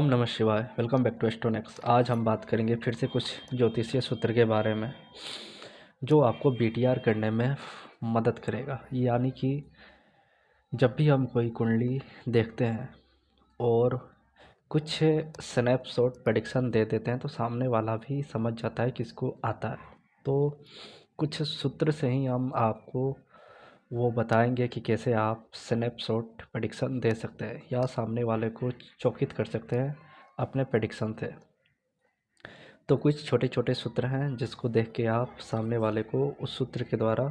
ओम नमः शिवाय। Welcome back to Astronex. आज हम बात करेंगे फिर से कुछ ज्योतिषीय सूत्र के बारे में जो आपको बीटीआर करने में मदद करेगा। यानी कि जब भी हम कोई कुंडली देखते हैं और कुछ स्नैपशॉट प्रेडिक्शन दे देते हैं तो सामने वाला भी समझ जाता है किसको आता है। तो कुछ सूत्र से ही हम आपको वो बताएंगे कि कैसे आप स्नैपशॉट प्रेडिक्शन दे सकते हैं या सामने वाले को चौकित कर सकते हैं अपने प्रेडिक्शन से। तो कुछ छोटे छोटे सूत्र हैं जिसको देख के आप सामने वाले को उस सूत्र के द्वारा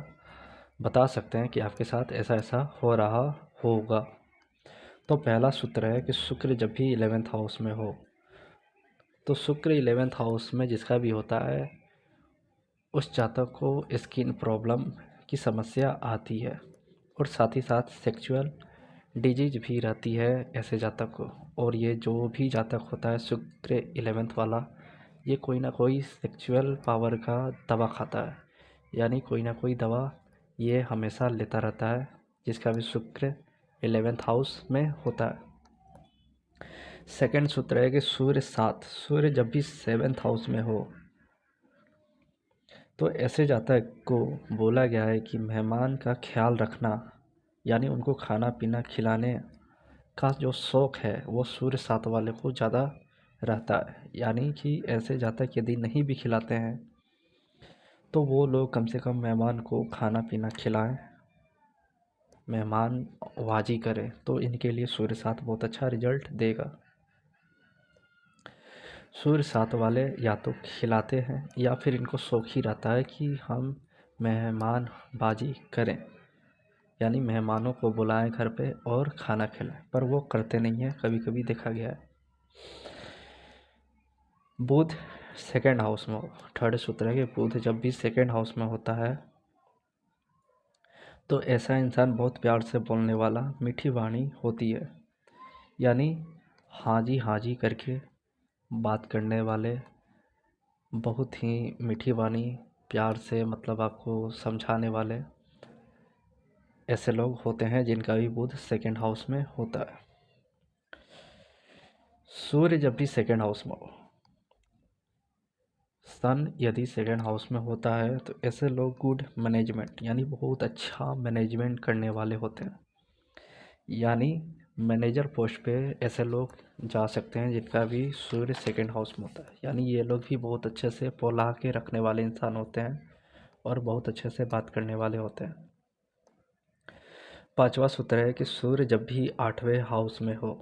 बता सकते हैं कि आपके साथ ऐसा ऐसा हो रहा होगा। तो पहला सूत्र है कि शुक्र जब भी 11th हाउस में हो, तो शुक्र 11th हाउस में जिसका भी होता है उस जातक को स्किन प्रॉब्लम की समस्या आती है और साथ ही साथ सेक्सुअल डिजीज भी रहती है ऐसे जातक को। और ये जो भी जातक होता है शुक्र 11th वाला, ये कोई ना कोई सेक्सुअल पावर का दवा खाता है, यानी कोई ना कोई दवा ये हमेशा लेता रहता है जिसका भी शुक्र 11th हाउस में होता है। सेकंड सूत्र है कि सूर्य जब भी 7th हाउस में हो तो ऐसे जातक को बोला गया है कि मेहमान का ख्याल रखना, यानी उनको खाना पीना खिलाने का जो शौक़ है वो सूर्य 7 वाले को ज़्यादा रहता है। यानी कि ऐसे जातक यदि नहीं भी खिलाते हैं तो वो लोग कम से कम मेहमान को खाना पीना खिलाएं, मेहमान वाजी करें, तो इनके लिए सूर्य 7 बहुत अच्छा रिजल्ट देगा। सूर्य 7 वाले या तो खिलाते हैं या फिर इनको शौक ही रहता है कि हम मेहमान बाजी करें, यानी मेहमानों को बुलाएं घर पे और खाना खिलाएं, पर वो करते नहीं हैं, कभी कभी देखा गया है। बुध सेकंड हाउस में हो, थर्ड सूत्र है कि बुध जब भी सेकंड हाउस में होता है तो ऐसा इंसान बहुत प्यार से बोलने वाला, मीठी वाणी होती है, यानी हाँ जी करके बात करने वाले, बहुत ही मीठी वाणी प्यार से मतलब आपको समझाने वाले ऐसे लोग होते हैं जिनका भी बुध सेकंड हाउस में होता है। सूर्य जब भी सेकंड हाउस में हो, सन यदि सेकंड हाउस में होता है तो ऐसे लोग गुड मैनेजमेंट यानी बहुत अच्छा मैनेजमेंट करने वाले होते हैं, यानी मैनेजर पोस्ट पे ऐसे लोग जा सकते हैं जिनका भी सूर्य सेकंड हाउस में होता है। यानी ये लोग भी बहुत अच्छे से पोला के रखने वाले इंसान होते हैं और बहुत अच्छे से बात करने वाले होते हैं। पांचवा सूत्र है कि सूर्य जब भी 8वें हाउस में हो,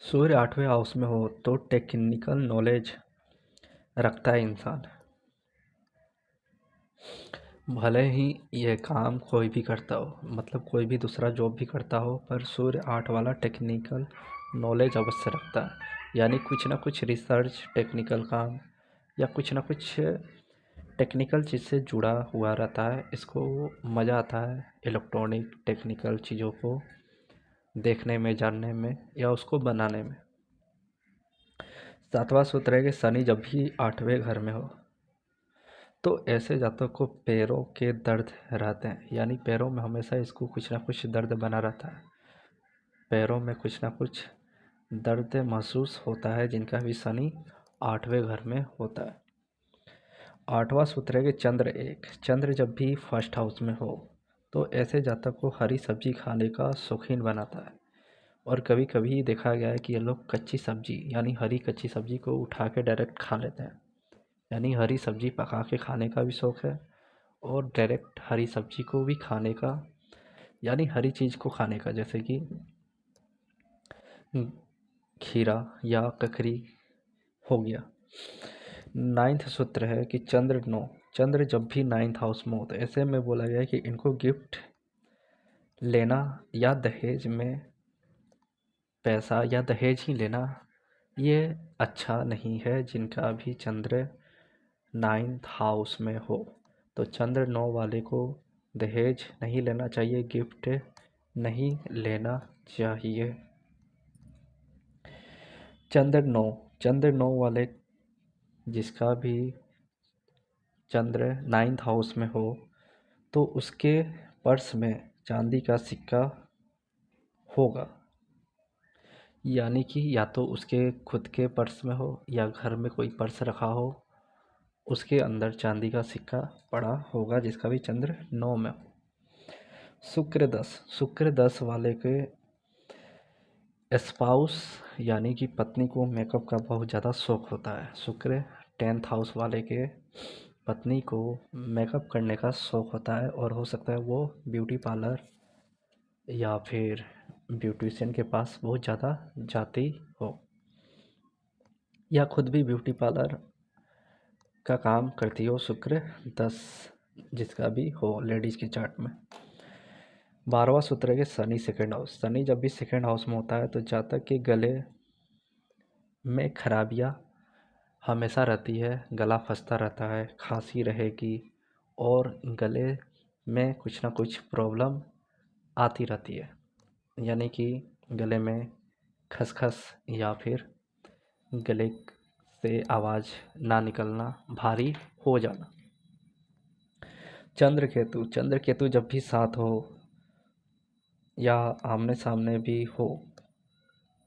सूर्य 8वें हाउस में हो तो टेक्निकल नॉलेज रखता है इंसान। भले ही ये काम कोई भी करता हो, मतलब कोई भी दूसरा जॉब भी करता हो, पर सूर्य 8 वाला टेक्निकल नॉलेज अवश्य रखता है, यानी कुछ ना कुछ रिसर्च टेक्निकल काम या कुछ ना कुछ टेक्निकल चीज़ से जुड़ा हुआ रहता है। इसको मज़ा आता है इलेक्ट्रॉनिक टेक्निकल चीज़ों को देखने में, जानने में या उसको बनाने में। सातवां सूत्र है कि शनि जब भी 8वें घर में हो तो ऐसे जातक को पैरों के दर्द रहते हैं, यानी पैरों में हमेशा इसको कुछ ना कुछ दर्द बना रहता है, पैरों में कुछ ना कुछ दर्द महसूस होता है जिनका भी शनि 8वें घर में होता है। आठवां सूत्र है कि चंद्र जब भी फर्स्ट हाउस में हो तो ऐसे जातक को हरी सब्जी खाने का शौकीन बनाता है। और कभी कभी देखा गया है कि ये लोग कच्ची सब्जी यानी हरी कच्ची सब्जी को उठा के डायरेक्ट खा लेते हैं, यानी हरी सब्जी पका के खाने का भी शौक़ है और डायरेक्ट हरी सब्जी को भी खाने का, यानी हरी चीज़ को खाने का, जैसे कि खीरा या ककड़ी हो गया। 9th सूत्र है कि चंद्र जब भी 9th हाउस में होता है, ऐसे में बोला गया है कि इनको गिफ्ट लेना या दहेज में पैसा या दहेज ही लेना ये अच्छा नहीं है जिनका भी चंद्र 9th हाउस में हो। तो चंद्र 9 वाले को दहेज नहीं लेना चाहिए, गिफ्ट नहीं लेना चाहिए। चंद्र 9 वाले जिसका भी चंद्र 9th हाउस में हो तो उसके पर्स में चांदी का सिक्का होगा, यानी कि या तो उसके खुद के पर्स में हो या घर में कोई पर्स रखा हो, उसके अंदर चांदी का सिक्का पड़ा होगा जिसका भी चंद्र 9 में हो। शुक्र 10 वाले के स्पाउस यानी कि पत्नी को मेकअप का बहुत ज़्यादा शौक होता है। शुक्र 10th हाउस वाले के पत्नी को मेकअप करने का शौक होता है और हो सकता है वो ब्यूटी पार्लर या फिर ब्यूटिशियन के पास बहुत ज़्यादा जाती हो या खुद भी ब्यूटी पार्लर का काम करती हो। शुक्र 10 जिसका भी हो लेडीज़ के चार्ट में। 12वां सूत्र है कि शनि सेकेंड हाउस। शनि जब भी सेकेंड हाउस में होता है तो जातक के गले में खराबियाँ हमेशा रहती है, गला फंसता रहता है, खांसी रहेगी और गले में कुछ ना कुछ प्रॉब्लम आती रहती है, यानी कि गले में खसखस या फिर गले से आवाज़ ना निकलना, भारी हो जाना। चंद्र केतु जब भी साथ हो या आमने सामने भी हो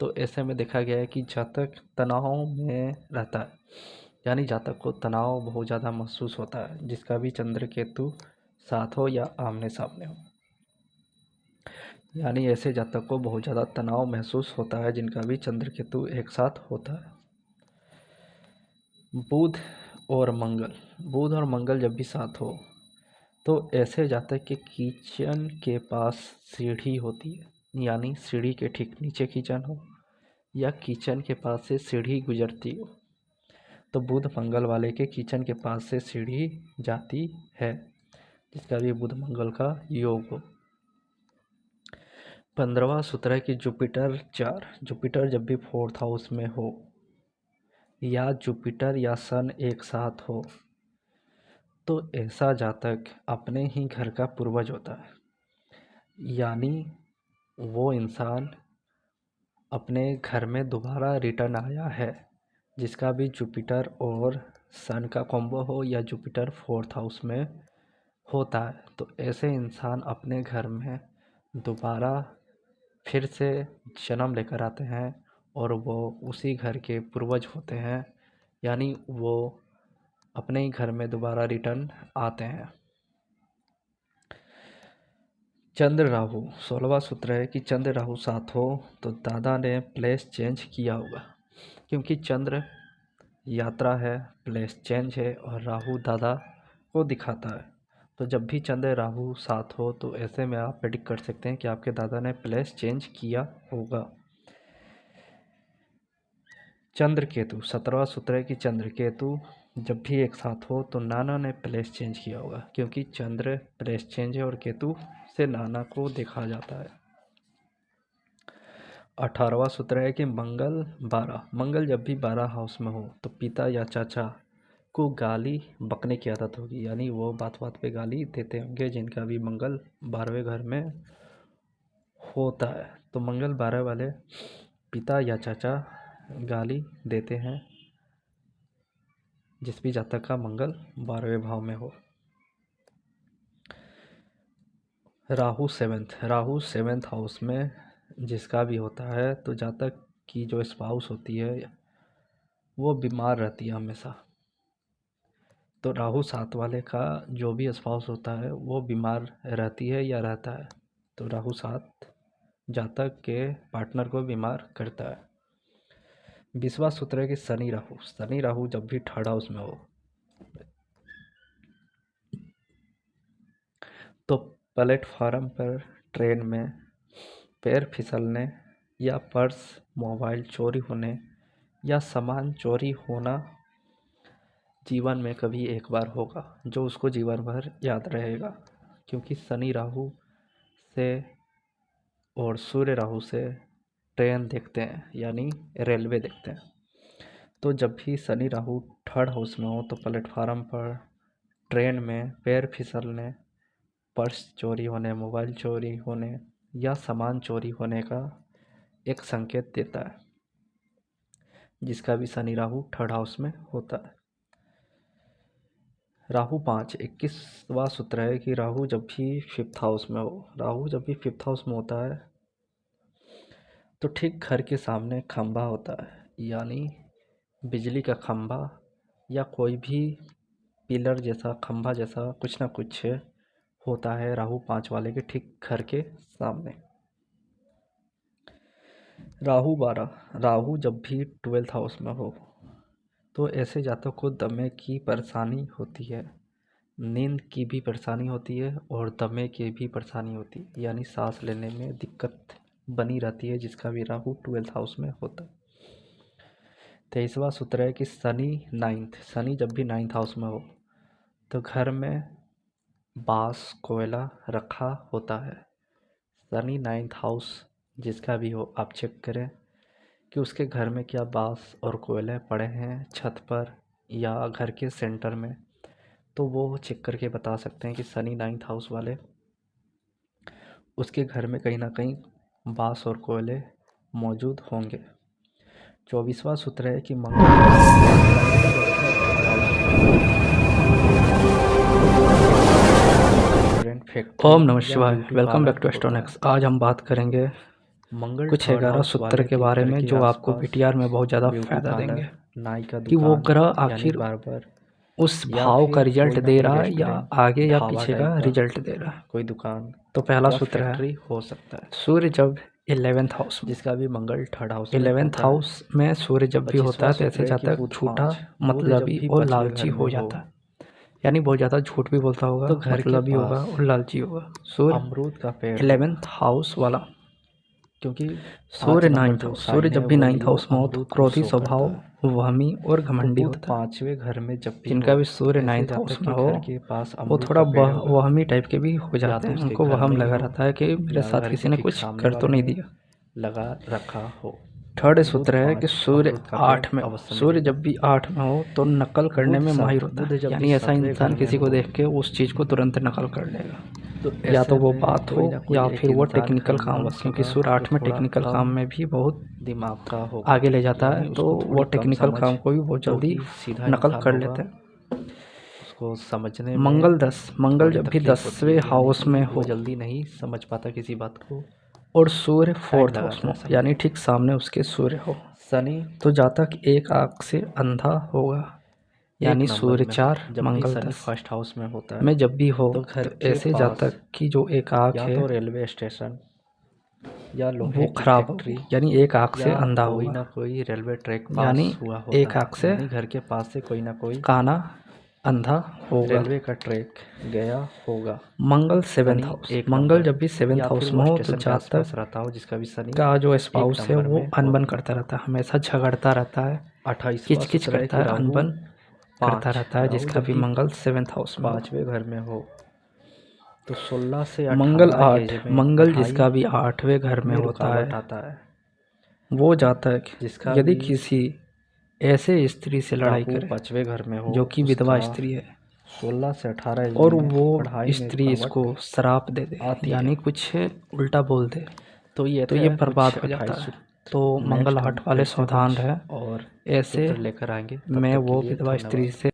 तो ऐसे में देखा गया है कि जातक तनाव में रहता है, यानी जातक को तनाव बहुत ज़्यादा महसूस होता है जिसका भी चंद्र केतु साथ हो या आमने सामने हो, यानी ऐसे जातक को बहुत ज़्यादा तनाव महसूस होता है जिनका भी चंद्र केतु एक साथ होता है। बुध और मंगल जब भी साथ हो तो ऐसे जातक के किचन के पास सीढ़ी होती है, यानी सीढ़ी के ठीक नीचे किचन हो या किचन के पास से सीढ़ी गुजरती हो तो बुध मंगल वाले के किचन के पास से सीढ़ी जाती है जिसका भी बुध मंगल का योग हो। 15वां सूत्र है कि जुपिटर जब भी 4th हाउस में हो या जुपिटर या सन एक साथ हो तो ऐसा जातक अपने ही घर का पूर्वज होता है, यानी वो इंसान अपने घर में दोबारा रिटर्न आया है जिसका भी जुपिटर और सन का कॉम्बो हो या जुपिटर 4th हाउस में होता है तो ऐसे इंसान अपने घर में दोबारा फिर से जन्म लेकर आते हैं और वो उसी घर के पूर्वज होते हैं, यानी वो अपने ही घर में दोबारा रिटर्न आते हैं। चंद्र राहु 16वां सूत्र है कि चंद्र राहु साथ हो तो दादा ने प्लेस चेंज किया होगा, क्योंकि चंद्र यात्रा है, प्लेस चेंज है और राहु दादा को दिखाता है। तो जब भी चंद्र राहु साथ हो तो ऐसे में आप प्रेडिक्ट कर सकते हैं कि आपके दादा ने प्लेस चेंज किया होगा। चंद्र केतु 17वां सूत्र है कि चंद्र केतु जब भी एक साथ हो तो नाना ने प्लेस चेंज किया होगा, क्योंकि चंद्र प्लेस चेंज है और केतु से नाना को देखा जाता है। 18वां सूत्र है कि मंगल जब भी 12 हाउस में हो तो पिता या चाचा को गाली बकने की आदत होगी, यानी वो बात बात पे गाली देते होंगे जिनका भी मंगल 12वें घर में होता है। तो मंगल 12 वाले पिता या चाचा गाली देते हैं जिस भी जातक का मंगल 12वें भाव में हो। राहु 7th हाउस में जिसका भी होता है तो जातक की जो स्पाउस होती है वो बीमार रहती है हमेशा। तो राहु 7 वाले का जो भी स्पाउस होता है वो बीमार रहती है या रहता है, तो राहु 7 जातक के पार्टनर को बीमार करता है। 20वां सूत्र है कि शनि राहु जब भी 3rd हाउस में हो तो प्लेटफार्म पर, ट्रेन में पैर फिसलने या पर्स मोबाइल चोरी होने या सामान चोरी होना जीवन में कभी एक बार होगा जो उसको जीवन भर याद रहेगा, क्योंकि शनि राहु से और सूर्य राहु से ट्रेन देखते हैं यानी रेलवे देखते हैं। तो जब भी शनि राहु 3rd हाउस में हो तो प्लेटफार्म पर, ट्रेन में पैर फिसलने, पर्स चोरी होने, मोबाइल चोरी होने या सामान चोरी होने का एक संकेत देता है जिसका भी शनि राहु 3rd हाउस में होता है। राहु 5 21वां सूत्र है कि राहु जब भी 5th हाउस में हो, राहु जब भी 5th हाउस में होता है तो ठीक घर के सामने खंभा होता है, यानी बिजली का खंभा या कोई भी पिलर जैसा खंभा जैसा कुछ ना कुछ होता है राहु 5 वाले के ठीक घर के सामने। राहु 12 राहु जब भी 12th हाउस में हो तो ऐसे जातकों को दमे की परेशानी होती है, नींद की भी परेशानी होती है और दमे की भी परेशानी होती है, यानी सांस लेने में दिक्कत बनी रहती है जिसका भी राहु 12th हाउस में होता है। 23वां सूत्र है कि शनि जब भी 9th हाउस में हो तो घर में बांस कोयला रखा होता है। शनि 9th हाउस जिसका भी हो आप चेक करें कि उसके घर में क्या बांस और कोयले पड़े हैं छत पर या घर के सेंटर में, तो वो चेक करके बता सकते हैं कि शनि 9th हाउस वाले उसके घर में कहीं ना कहीं बांस और कोयले मौजूद होंगे। 24वां सूत्र है कि ओम नमः शिवाय। Welcome back to Astronox. आज हम बात करेंगे मंगल कुछ 11 सूत्र के बारे में जो आपको पीटीआर में बहुत ज़्यादा फायदा देंगे कि वो ग्रह आखिर उस भाव का रिजल्ट दे रहा है या आगे या पीछे का रिजल्ट दे रहा है। कोई दुकान तो पहला सूत्र है हो सकता है सूर्य जब 11th हाउस में, जिसका भी मंगल 3rd हाउस 11th हाउस में सूर्य जब भी होता है तो ऐसे जातक झूठा मतलबी और लालची हो जाता है, यानी बहुत ज़्यादा झूठ भी बोलता होगा तो मतलबी होगा और लालची होगा। सूर्य अमरूद का पेड़ 11th हाउस वाला, क्योंकि सूर्य 9th हाउस, सूर्य जब भी 9th हाउस में हो तो क्रोधी स्वभाव, वहमी और घमंडी होता है। 5वें घर में जब भी जिनका भी सूर्य 9th हाउस में हो वो थोड़ा वहमी टाइप के भी हो जाते हैं, उनको वहम लगा रहता है कि मेरे साथ किसी ने कुछ कर तो नहीं दिया लगा रखा हो। 3rd सूत्र है कि सूर्य 8 में हो, सूर्य जब भी 8 में हो तो नकल करने में माहिर होता है, यानी ऐसा इंसान किसी को देख के उस चीज़ को तुरंत नकल कर लेगा, तो या तो वो बात हो या फिर वो टेक्निकल काम हो, क्योंकि सूर्य 8 में टेक्निकल काम में भी बहुत दिमाग का हो आगे ले जाता है, तो वो टेक्निकल काम को भी बहुत जल्दी नकल कर लेते हैं। उसको समझने मंगल जब भी 10वें हाउस में हो जल्दी नहीं समझ पाता किसी बात को, और सूर्य 4th हाउस में यानी ठीक सामने उसके सूर्य हो शनि तो जातक एक आंख से अंधा होगा, यानी सूर्य 4 मंगल 10 1st हाउस में होता है में जब भी हो तो ऐसे जातक की जो एक आंख है तो रेलवे स्टेशन या वो खराब होगी, यानी एक आंख से अंधा होगा, कोई ना कोई रेलवे ट्रैक यानी हुआ होता एक आंख से घर के पास से कोई ना कोई काना अंधा होगा, रेलवे का ट्रैक गया होगा। मंगल 7th हाउस, मंगल जब भी 7th हाउस में हो तो जातक रहता हो जिसका भी शनि का जो स्पाउस है वो अनबन करता रहता है, हमेशा झगड़ता रहता है, 28 किच करता है, अनबन करता रहता है, जिसका भी मंगल 7th हाउस में 5वें घर में हो तो 16 से 18 मंगल 8 मंगल जिसका भी 8वें घर में होता है वो जातक यदि किसी ऐसे स्त्री से लड़ाई करे 5वें घर में हो जो कि विधवा स्त्री है 16 से 18 और वो स्त्री इसको श्राप दे दे यानी कुछ उल्टा बोल दे तो ये बर्बाद हो जाता है। तो मंगल 8 वाले सावधान रहे और ऐसे लेकर आएंगे मैं वो विधवा स्त्री से